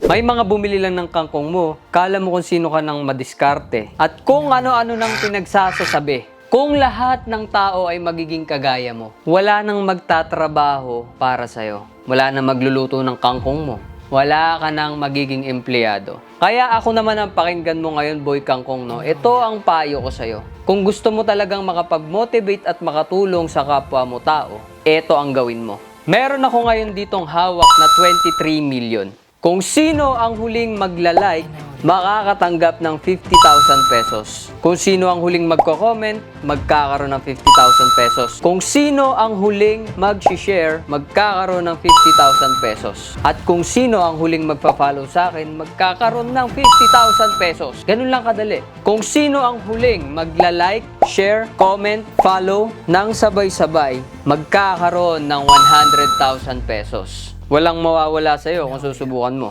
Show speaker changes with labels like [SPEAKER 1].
[SPEAKER 1] May mga bumili lang ng kangkong mo, kala mo kung sino ka nang madiskarte. At kung ano-ano nang pinagsasasabi. Kung lahat ng tao ay magiging kagaya mo, wala nang magtatrabaho para sa'yo. Wala nang magluluto ng kangkong mo. Wala ka nang magiging empleyado. Kaya ako naman ang pakinggan mo ngayon, Boy Kangkong, no? Ito ang payo ko sa'yo. Kung gusto mo talagang makapag-motivate at makatulong sa kapwa mo tao, ito ang gawin mo. Meron ako ngayon ditong hawak na 23 million. Kung sino ang huling magla-like, makakatanggap ng 50,000 pesos. Kung sino ang huling magko-comment, magkakaroon ng 50,000 pesos. Kung sino ang huling mag-share, magkakaroon ng 50,000 pesos. At kung sino ang huling magpa-follow sa akin, magkakaroon ng 50,000 pesos. Ganun lang kadali. Kung sino ang huling magla-like, share, comment, follow ng sabay-sabay, magkakaroon ng 100,000 pesos. Walang mawawala sa'yo kung susubukan mo.